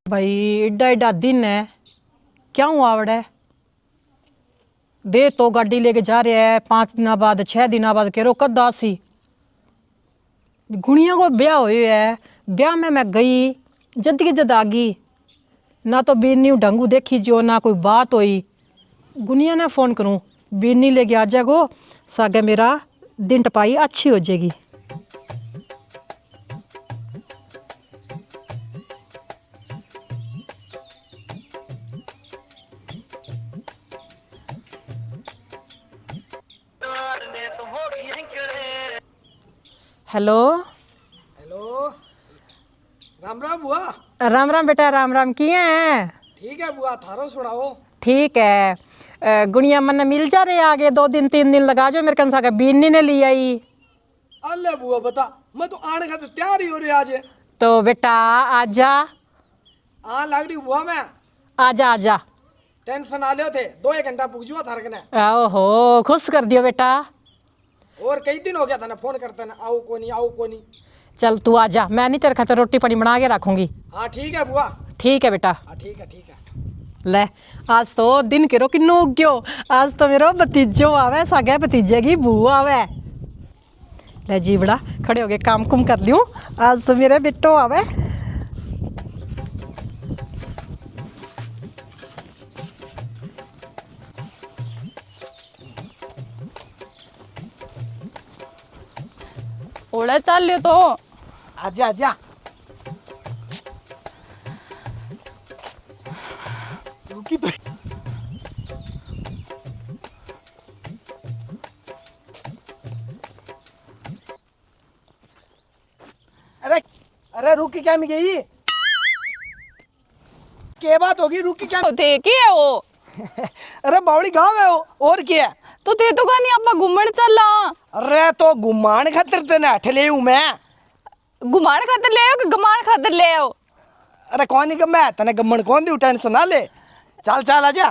भाई एड्डा एड्डा दिन है, क्या हुआ आवड़े बे तो गाड़ी लेके जा रहे है 5 दिन बाद 6 दिन बाद कह रो कद आसी गुड़िया को ब्याह हुए है। ब्याह में मैं गई जद की जद आ गई ना तो बीरनी ढंगू देखी जो ना कोई बात हुई। गुनिया ने फ़ोन करूँ बीरनी लेके आ जागो सागे मेरा दिन टपाई अच्छी हो जाएगी। हेलो हेलो, राम राम बुआ। राम राम बेटा, राम राम किए हैं? ठीक है बुआ, थारो सुनाओ। ठीक है। गुड़िया मन मिल जा रहे आगे 2 दिन 3 दिन लगा जो मेरे कंसा का बीरनी ने ली आई। अल्ले बुआ बता, मैं तो आने का तो तैयार ही हो रही आज। तो बेटा आजा आ लग रही बुआ मैं। आजा आजा। टेंशन आ लियो थे, 2 घंटा पूछ जुआ थार कने। ओहो खुश कर दियो बेटा। और कई दिन हो गया था ना फोन करते ना, आओ कोनी आओ कोनी। चल तू आजा, मैं नहीं तेरे खातिर रोटी पानी बना के रखूंगी। हाँ ठीक है बुआ। ठीक है बेटा। हाँ ठीक है ठीक है। ले आज तो दिन करो कि नो गयो, आज तो मेरा भतीजो आवे सगे भतीजे की बू आवे। ले जी बड़ा खड़े हो गए काम कुम कर लियो, आज तो मेरे बेटो आवे। ओला चाल लियो तो आजा आजा। रुकी तो। अरे अरे रुकी क्या में गई? क्या बात होगी? रुकी क्या? थे की है वो? अरे बावड़ी गांव है वो, और क्या है? तो थे तो कहानी आपा घूमने चला। अरे तो घुमान खातिर तेने हठले हूँ मैं। घुमाने खातिर ले आओ कि गमान खातिर ले आओ? अरे कौन नहीं गम्मा, तने गम्मन कौन दी टेंशन ना ले। चल चल आजा।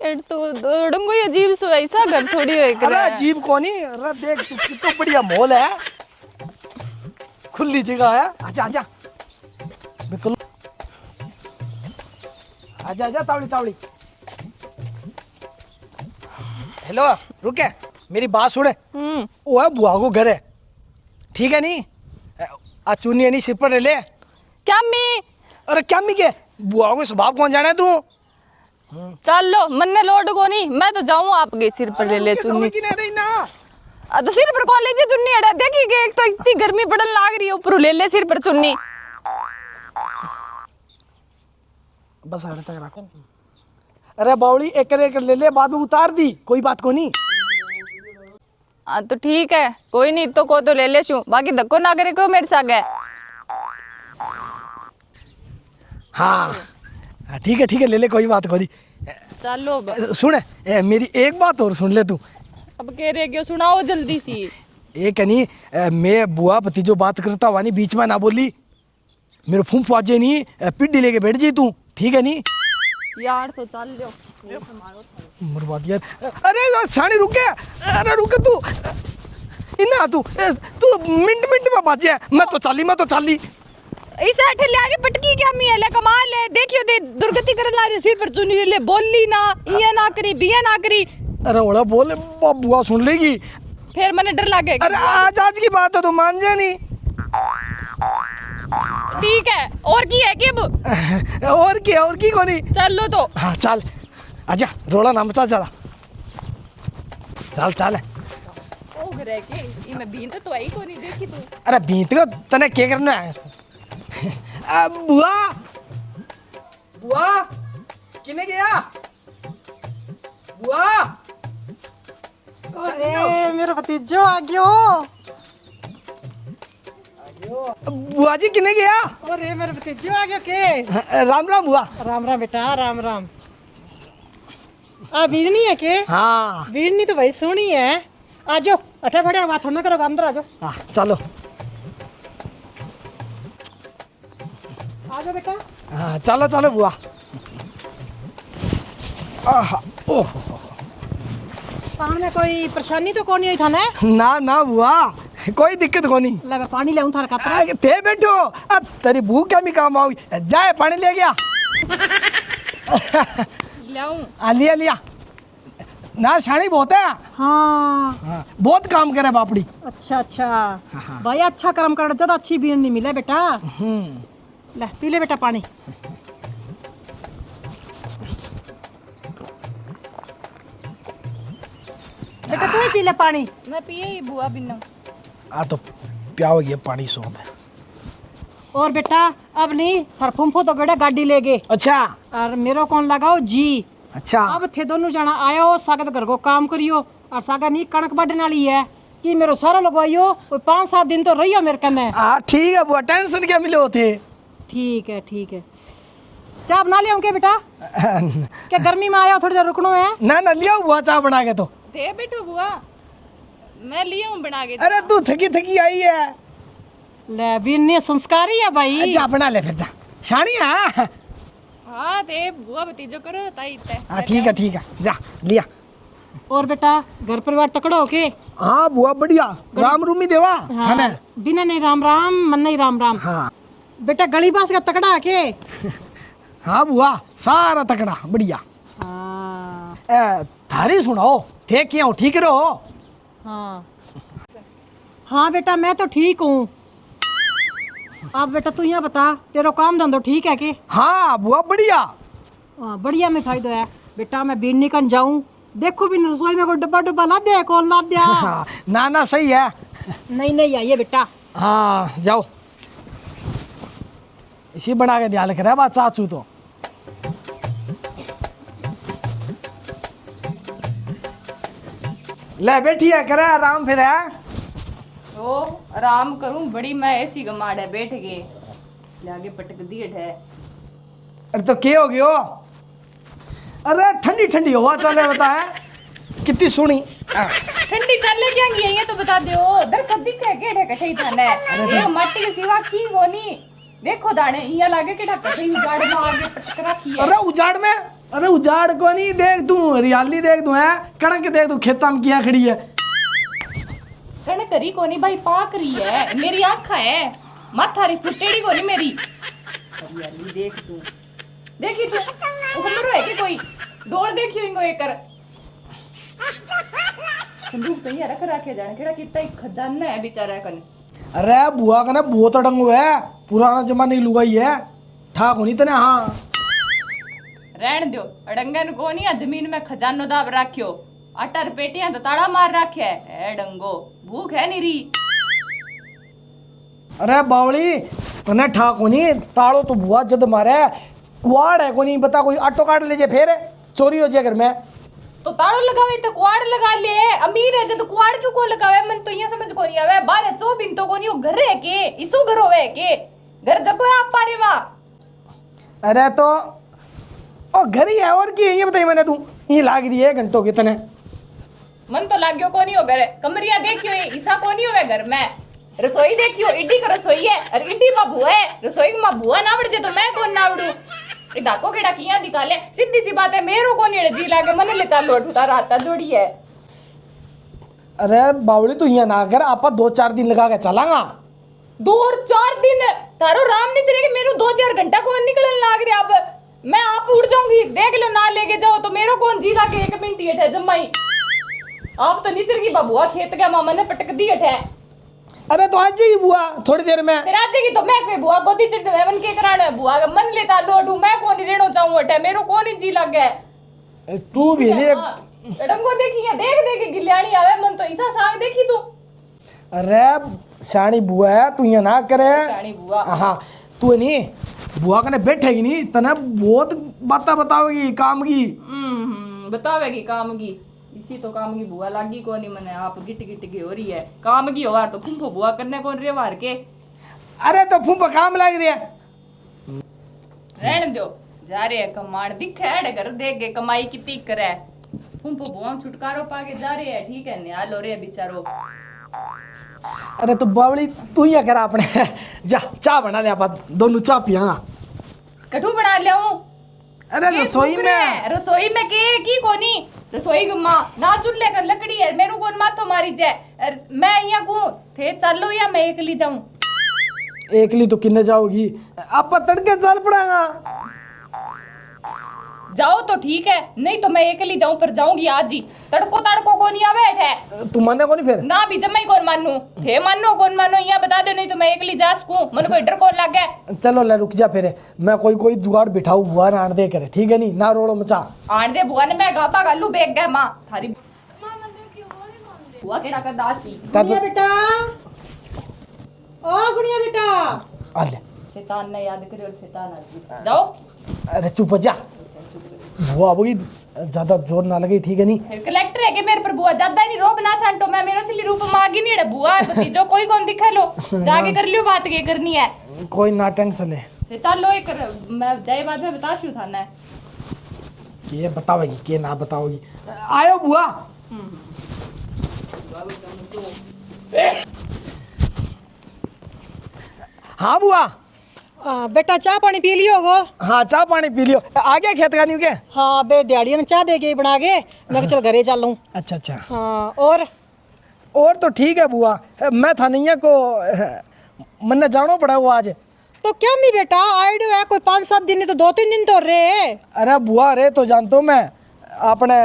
एट तो डंगो ये अजीब सो ऐसा घर थोड़ी है अरे अजीब कौन ही, अरे देख तू कितना बढ़िया मॉल है, खुली जगह है। आजा आजा बिल्कुल। आजा आजा तावड़ी तावड़ी। हेलो रुके, मेरी बात सुने। वो है बुआ को घर है, ठीक है नहीं? आज चुनी नहीं सिर पर ले ले। क्या मी? अरे क्या मी के बुआ को स्वभाव कौन जाना है तू? चल लो मन्ने लोड को नहीं, मैं तो जाऊं आपके सिर पर ले ले चुन्नी। तो सिर पर कौन ले चुन्नी अड़ा देखी के, एक तो इतनी गर्मी पड़न लाग रही है ऊपर ले ले सिर पर चुन्नी। बस आड़े तक रखो। अरे बावड़ी एक ले ले, बाद में उतार दी, कोई बात को नहीं। तो ठीक है कोई नहीं, तो को तो ले ले शू, बाकी धक्को ना करे को मेरे साथ है। हाँ ठीक है ले ले, कोई बात को नहीं। चलो सुन मेरी एक बात और सुन ले तू। अब कह रहे क्यों, सुनाओ जल्दी सी। एक नहीं, मैं बुआ भतीजो बात करता हुआ नहीं बीच में ना बोली, मेरे फूंफ आजे नहीं पिड्डी लेके बैठ जी तू, ठीक है नहीं? यार तो चल लो मरवाद यार। अरे सानी रुके, अरे रुके तू इना तू मिनट में बाजे। मैं तो चाली ऐसा ठेले आगे पटकी क्या मी है ले कमाल है, देखियो दे दुर्गति कर ला रही सिर पर चुनी ले, बोली ना ये ना करी बिया ना करी। अरे ओला बोले बुआ सुन लेगी फिर मैंने डर लागे। अरे आज की बात है तो मान जा नहीं। ठीक है और की है कि अब और की कोनी। चल लो तो। हाँ चल आजा, रोला ना मचा ज्यादा, चल चल। ओ घरे के ई मैं बींद तो आई को नहीं देखी तू। अरे बीत को तने क्या करना है? बुआ बुआ किने गया? बुआ अरे मेरा भतीजो आ गयो। बुआ जी किने गया? अरे मेरे भतीजो आ गयो के? राम राम बुआ। राम राम बेटा, राम राम। बीरनी है के? हाँ बीरनी तो भाई सोनी है। आ जाओ अठे फटे बात थोड़ा करो, अंदर आ जाओ। हाँ चलो। आ जाओ बेटा। हाँ चलो चलो बुआ। ओह पान में कोई परेशानी तो कौन हुई था ना? ना बुआ, कोई दिक्कत को नहीं। ले मैं पानी ले थार खातर। थे बैठो, अब तेरी भूख क्या मी काम आओगी। जाए पानी ले गया। लाऊं लिया लिया ना, शानी बहुत है। हाँ बहुत काम करे बापड़ी। अच्छा अच्छा भाई अच्छा कर्म कर ज्यादा अच्छी बीन नहीं मिले बेटा। ले पी ले बेटा पानी। बेटा तू ही पी ले पानी। मैं पिए ही बुआ बिना। तो प्याओगी अब पानी सोप है। और बेटा अब नहीं हर फुम्फो तो गड़ा गाड़ी ले गए अच्छा और मेरो कौन लगाओ जी। अच्छा अब थे दोनों जना आयो सागत घर को काम करियो और सागा नहीं कणक बढ़ने वाली है कि मेरो सारा लगवाइयो कोई 5-7 दिन तो रहियो मेरे कने। ठीक है बुआ, टेंशन क्या मिले होते। ठीक है चाय बना लिया क्या बेटा? क्या गर्मी में आया थोड़ी देर रुकनो है? ना ना लिया बुआ चाय बना के। तो दे बेटो बुआ, मैं लिया हूँ बना के। अरे तू थकी थकी आई है। ले बिन्ने संस्कारी है भाई। जा बना ले फिर जा, शानी है। हाँ दे बुआ भतीजो करो ताई ते। हाँ ठीक है जा लिया। और बेटा घर परिवार तकड़ो हो के? हाँ बुआ बढ़िया, राम रूमी देवा थाने। हाँ, बिना नहीं राम राम मन नहीं राम राम। हाँ बेटा गली बास का तकड़ा है के? हाँ बुआ सारा तकड़ा बढ़िया। हाँ थारी सुनाओ थे क्यों, ठीक रहो? हाँ बेटा मैं तो ठीक हूँ। अब बेटा तू यहाँ बता तेरा काम धंधो ठीक है के? हाँ बुआ बढ़िया। बढ़िया में फायदा है बेटा। मैं बीन निकल जाऊँ देखो भी रसोई में कोई डब्बा ला दे कौन ला दिया। हाँ, ना सही है। नहीं आइए बेटा। हाँ जाओ, इसी बना के ध्यान रख बात चाचू। तो ले बैठी है करे आराम फिर है। ओ आराम करूं बड़ी मैं ऐसी गमाड़ है बैठ गए लागे पटक दिए है। अरे तो क्या हो गयो? अरे ठंडी ठंडी हवा चले बता है कितनी सुनी। ठंडी चले क्या गई है तो बता दो। दर कदी के गेट है कठई थाने ये माटी के सिवा की गोनी देखो दाने यहाँ लागे के कठई उजाड़ में आगे पटक रखी है। अरे उजाड़ में, अरे उजाड़ को नहीं देख तू, हरियाली देख तू है, कणक देख तू खेता में किया खड़ी है। कणक करी कोनी भाई पाक रही है मेरी आंखा है माथा री फुटेड़ी कोनी मेरी। हरियाली देख तू देखी तू उमरो है कि कोई डोल देखियो इंगो एकर संदूक तो ये रख रखे जाने केड़ा कितना खजाना है बेचारा कन। अरे बुआ का ना बहुत अड़ंगो है, पुराना जमाने की लुगाई है, ठाक होनी तने। हाँ रहन दो अड़ंगन को नहीं जमीन में खजानो दाब राख्यो 8 पेटियां तो ताड़ा मार राखे है डंगो भूख है नी री। अरे बावली तने ठाक होनी, ताड़ो तो बुआ जद मारे कुआड़ है कोनी बता, कोई ऑटो कार्ड ले जे फिर चोरी हो जाए घर में। तो ताड़ो लगावे तो कुआड़ लगा ले, अमीर है तो कुआड़ क्यों को लगावे मन तो ये समझ को नहीं आवे। बाहर चो बिन तो को नहीं घर है के इसो घर होवे के घर जको है आप पारे वा। अरे तो ओ घर ही है और की ये बताई मैंने, तू ये लाग रही है घंटों की तने। मन तो लाग्यो को नहीं हो घर कमरिया देखियो ईसा को नहीं होवे घर में। रसोई देखियो इड्डी का रसोई है और इड्डी में बुआ है, रसोई में बुआ ना आवड़ जे तो मैं कौन ना आवड़ू। डाको केड़ा किया निकाले सीधी सी बात है मेरो को नहीं जी लागे मन लेता लोट उतार आता जोड़ी है। अरे बावली तू यहाँ ना कर, आपा 2-4 दिन लगा के चलांगा। 2-4 दिन तारो राम नहीं सरे मेरो 2-4 घंटा कौन निकलने लाग रहा। अब मैं आप उड़ जाऊंगी देख लो ना लेके जाओ तो मेरो कौन जी लागे 1 मिनट ही है जम्माई। आप तो निसर की बबुआ खेत का मामा ने पटक दी है। अरे तो आज जाएगी बुआ थोड़ी देर में। फिर आज की तो मैं कोई बुआ गोदी चिट मन के कराने बुआ का मन लेता लोडू मैं कौन रेणो चाहूं अटे मेरो कौन जी लागे। तू भी ले डंगो देखी है देख गिल्याणी आवे मन तो ऐसा सांग देखी तू। अरे शानी बुआ है तू यहाँ ना करे। शानी बुआ हाँ तू नहीं बुआ कने बैठेगी नहीं तना बहुत बातें बताओगी काम की। बतावेगी काम की इसी तो काम की बुआ लागी को नहीं मने आप गिट के हो रही है काम की होवार तो फुंफो बुआ करने कौन रे वार के। अरे तो फुंपा काम लग रही है रहन दो जा रहे है कमाण दिखे है घर देख के कमाई कितनी करे फुंफो बुआ छुटकारो पाके जा रहे है ठीक है न्याल हो रहे बेचारो। अरे तो बावली तू ही कर अपने जा चाय बना ले, आप दोनों चाय पियागा। कठू बना लिया हूं। अरे रसोई में के की कोनी रसोई गुम्मा ना चूल्हे कर लकड़ी है मेरू कौन माथो मारी जाए मैं यहाँ को थे चलो या मैं अकेली जाऊं एकली तो किन्ने जाओगी? आप तड़के चल पड़ेगा। जाओ तो ठीक है नहीं तो मैं अकेली जाऊं पर जाऊंगी आज ही तड़को तड़को को नहीं आवे है तू माने को नहीं फिर? ना भी जम्मा ही कौन मानू थे मानो कौन मानो यहाँ बता दो नहीं तो मैं अकेली जा सकूं मन को डर कौन लग गया। चलो ले रुक जा फिर मैं कोई जुगाड़ बिठाऊ बुआ आन दे करे ठीक है नहीं ना रोड़ो मचा आन दे बुआ ने मैं गापा गालू बेग गया मां थारी बुआ केड़ा का दासी गुड़िया बेटा ओ गुड़िया बेटा आ ले। शैतान ने याद करे और शैतान आ जाओ अरे चुप हो जा बुआ अबोगी ज्यादा जोर ना लगे ठीक है नहीं। फिर कलेक्टर है के मेरे पर बुआ ज्यादा ही नहीं रोब ना छांटो मैं मेरे असली रूप में आगे नहीं है बुआ भतीजो कोई कौन दिखा लो जाके कर लियो बात के करनी है कोई ना टेंशन ले ते चलो एक मैं जय बाद में बताशू थाना है ये बतावेगी के ना बताओगी आयो बुआ। हाँ बुआ। बेटा चाह पानी पी लियो गो? हाँ चाह पानी पी लियो। आ गया खेत का नहीं क्या? हाँ बे दिहाड़ियों ने चाह दे के बना के मैं कहा चल घरे चलूं। अच्छा अच्छा। हाँ और तो ठीक है बुआ मैं था नहीं को मन्ने जानो पड़ा हुआ आज। तो क्या मी बेटा आइडियो है कोई 5-7 दिन नहीं तो 2-3 दिन तो रे। अरे बुआ रे तो जानतो मैं अपने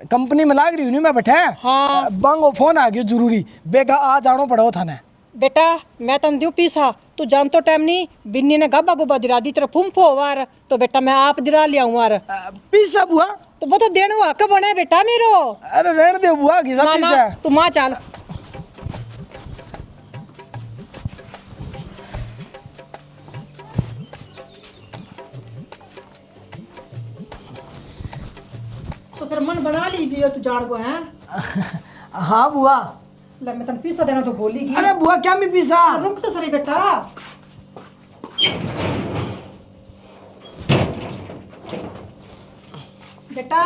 कंपनी में लाग रही हूँ मैं बैठे। हाँ बांगो फोन आ गयो जरूरी बेगा आ जानो पड़ो थाने। बेटा मैं तन दूं पीसा तू जानतो टाइम नहीं बिन्नी ने गब्बा गुब्बा दिरा दी तेरा फुम्फो वार तो बेटा मैं आप दिरा लिया हूँ वार पीसा बुआ तो वो तो देने हुआ कब बने बेटा मेरो। अरे रहने दे बुआ घिसा ना पीसा ना तू माँ चल तो फिर मन बना लीजिए तू जान को है। हाँ बुआ ले मैं तन पीसा देना तो बोलेगी। अरे बुआ क्या मैं पीसा रुक तो सही बेटा बेटा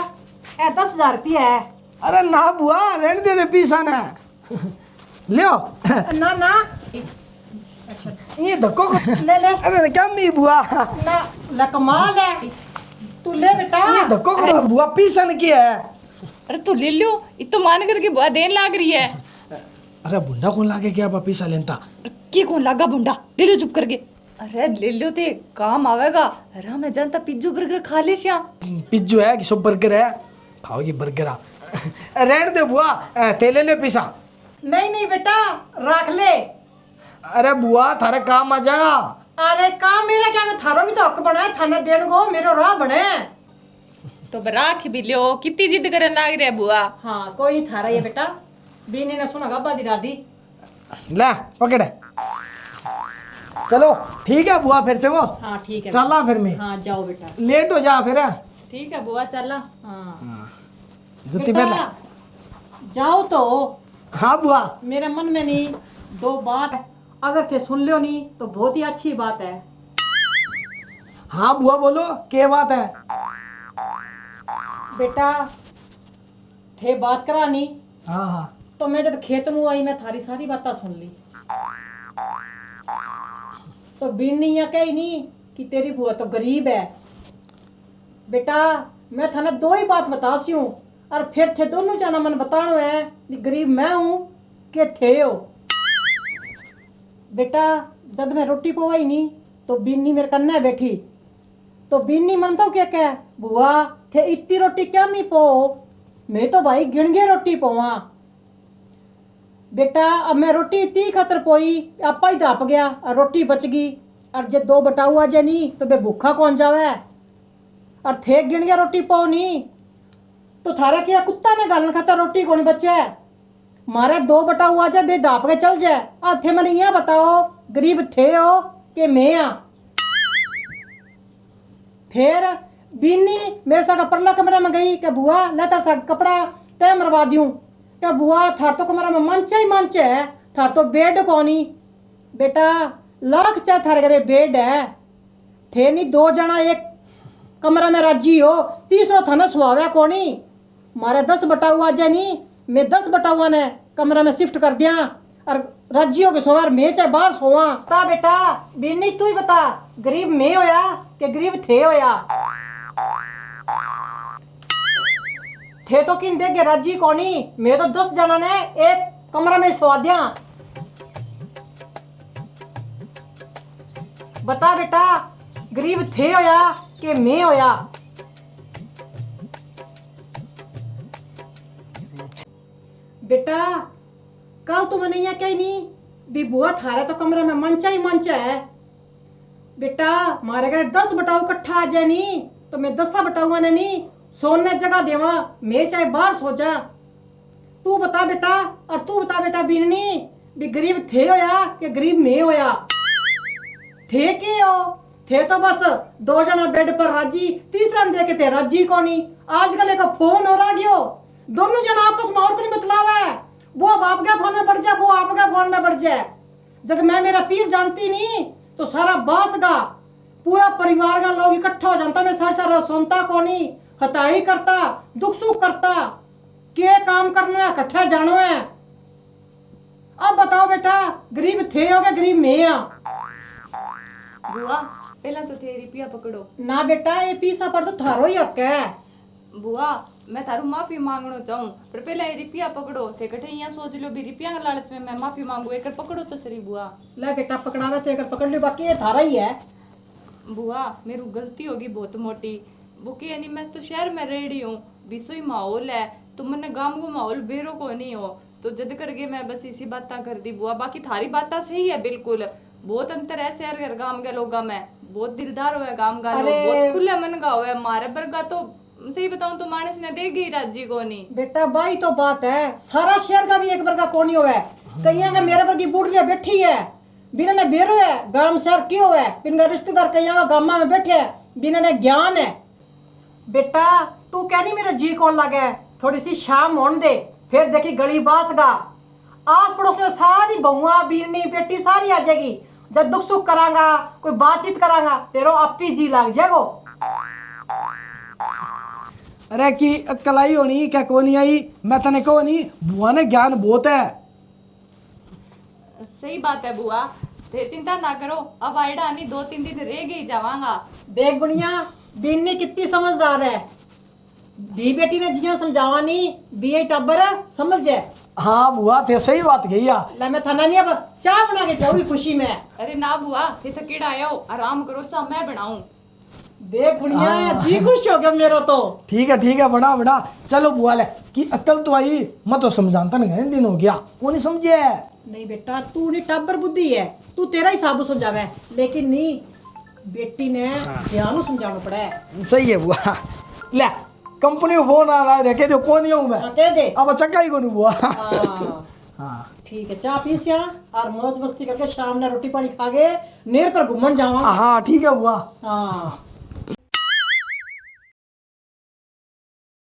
ए 10,000 रुपया है। अरे ना बुआ रहने दे पीसा ना लियो ना ना ये धक्को ले ले अरे क्या मी बुआ ना ला कमाल है तू ले बेटा ये धक्को करो बुआ पीसा ने किया है। अरे तू ले लो ये तो मान करके बुआ देन लाग रही है। अरे बुंडा कौन लागे क्या पीसा लेता की कौन लागा बुंडा ले लो चुप करके। अरे ले लो ते काम आवेगा। अरे मैं जानता पिज्जू बर्गर खा ले श्या पिज्जू है कि सब बर्गर है खाओगी बर्गर आ रहने दे बुआ ते ले ले पीसा। नहीं नहीं बेटा रख ले। अरे बुआ थारे काम आ जाएगा। अरे काम मेरा क्या मैं थारो भी तो हक बना है थाने देन को मेरो राह बने तो राख भी लियो कितनी जिद करने लाग रही है बुआ। हाँ कोई नहीं थारा ये बेटा बीनी ने सुना गब्बा दी रादी ले पकड़ चलो ठीक है बुआ फिर चलो। हाँ ठीक है चला फिर मैं हाँ जाओ बेटा लेट हो जा फिर ठीक है बुआ चला। हाँ जुत्ती बेटा, पहन जाओ तो हाँ बुआ मेरे मन में नहीं 2 बात है अगर थे सुन लियो नहीं तो बहुत ही अच्छी बात है। हाँ बुआ बोलो क्या बात है। बेटा थे बात करा नहीं हाँ हाँ तो मैं जब खेत में आई मैं थारी सारी बातें सुन ली तो बिन्नी या कही नहीं कि तेरी बुआ तो गरीब है। बेटा मैं थाने 2 ही बात बतासी हूँ और फिर थे दोनों जाना मन बतानो है कि गरीब मैं हूँ कि थे हो। बेटा जब मैं रोटी पवाई नहीं तो बिन्नी मेरे कन्ने बैठी तो बिन्नी मन तो क्या कह बुआ थे इतनी रोटी क्या मी पो मैं तो भाई गिन गे रोटी पोवा। बेटा अब मैं रोटी इतनी खतर पोई आपा ही धाप गया और रोटी बच गई और जे 2 बटाऊ आ जाए नहीं तो बे भूखा कौन जावे और थे गिन गया रोटी पाओ नहीं तो थारा क्या कुत्ता ने गालन खाता रोटी कौन बचे मारे 2 बटाऊ आ जाए बे धाप के चल जाए अब थे मैंने यहाँ बताओ गरीब थे हो कि मैं आ। फिर बीनी मेरे साथ परला कमरा में गई कि बुआ ले तार सा कपड़ा तय मरवा दूं क्या बुआ थार तो कमरा में मंच ही मंच है थार तो बेड कोनी। बेटा लाख चाहे थारे घरे बेड है थे नहीं 2 जना एक कमरा में राजी हो तीसरो थाना सुहावे कोनी मारे 10 बटाऊ आ जाए नहीं मैं 10 बटाऊआ ने कमरा में शिफ्ट कर दिया और राज्यों के सोवार मैं चाहे बाहर सोवा। बता बेटा बीनी तू ही बता गरीब मैं होया कि गरीब थे होया। थे तो किन देगे राजी कोनी, मैं तो 10 जना ने एक कमरा में सवा दिया। बता बेटा, गरीब थे होया कि मैं होया? बेटा कल तो मैंने यहाँ कही नहीं भी बुआ थारा तो कमरा में मंचा ही मंचा है। बेटा मारे घर 10 बटाऊ इकट्ठा आ जाए नहीं तो मैं 10 बटाऊआ ने नहीं सोने जगह देवा, मैं चाहे बाहर सो जा। तू बता बेटा, और तू बता बेटा बीननी भी गरीब थे होया कि गरीब मैं होया? थे के हो? थे तो बस 2 जना बेड पर राजी, तीसरा ने देखे थे राजी को नहीं। आजकल एक फोन हो रहा गयो, दोनों जना आपस में और कुछ बतलावा है, वो अब आपके फोन में बढ़ जाए, वो आपके फोन में बढ़ जाए। जब मैं मेरा पीर जानती नहीं तो सारा बास का पूरा परिवार का लोग इकट्ठा हो जाता, मैं सर सर सुनता को नहीं, हताई करता, दुख सुख करता, के काम करना इकट्ठा जानो है। अब बताओ बेटा, गरीब थे हो गए गरीब मैं आ? बुआ पहला तो थे रुपया पकड़ो। ना बेटा, ये पीसा पर तो थारो ही हक है। बुआ मैं थारू माफी मांगनो चाहूं, पर पहला ये रुपया पकड़ो। थे कठे यहाँ सोच लो भी रुपया का लालच में मैं माफी मांगू, एक पकड़ो तो सही बुआ। ले बेटा पकड़ावे तो एक पकड़ लो, बाकी ये थारा ही है। बुआ मेरी गलती होगी बहुत मोटी, वो के नहीं मैं तो शहर में रह रही हूँ, बिसोई माहौल है, तो मैंने गांव को माहौल बेरो को नहीं हो, तो जद करके मैं बस इसी बातें कर दी बुआ। बाकी थारी बातें सही है बिल्कुल, बहुत अंतर है शहर और गांव के लोगों में, बहुत दिलदार हुआ गांव का लोग, बहुत खुले मन का हुआ। मारे बरगा तो सही बताऊं तो मानस ने देगी राजी को नहीं। बेटा बाई तो बात है, सारा शहर का भी एक बार का कोनी होवे, कईया का मेरे पर की बुढ़िया बैठी है, बिना ने बेरो है, गांव शहर क्यों है, बिना रिश्तेदार कईया का गामा में बैठे है, बिना ने ज्ञान है। बेटा तू कहनी मेरा जी कौन लगे, थोड़ी सी शाम होने दे, फिर देखी गली बास गा, आस पड़ोस में सारी बहुआ बीरनी बेटी सारी आ जाएगी, जब दुख सुख करांगा, कोई बातचीत करांगा, फिर वो आप ही जी लग जाएगो। अरे की अक्ल आई होनी क्या को नहीं आई, मैं तने कहो नहीं, बुआ ने ज्ञान बहुत है। सही बात है बुआ, थे चिंता ना करो, अब आइडा नहीं 2-3 दिन रह गई जावांगा। देख गुड़िया, बीनी कितनी समझदार है, दी बेटी ने जियो समझावा नहीं, बीए टब्बर समझ जाए। हाँ बुआ थे सही बात कही आ। ले मैं थाना नहीं अब चाय बना के पियाऊंगी खुशी में। अरे ना बुआ थे थकेड़ा आयो, आराम करो, चाह मैं बनाऊं। देख गुड़िया जी खुश हो गया मेरा तो। ठीक है बड़ा बड़ा, चलो बुआ ले की अक्ल तो आई, मैं तो समझाता नहीं दिन हो गया, वो नहीं समझे। नहीं बेटा तू नहीं टब्बर बुद्धि है, तू तेरा ही साबु समझावे, लेकिन नहीं बेटी ने ध्यान समझाना पड़ा है। सही है बुआ। ले कंपनी में फोन आ रहा है, रखे दो कौन ही हूँ मैं, कह दे अब चक्का ही कौन बुआ। हाँ हाँ ठीक है, चाय पी सिया और मौज मस्ती करके शाम ने रोटी पानी खा के नेर पर घूमन जावा। हाँ ठीक है बुआ। हाँ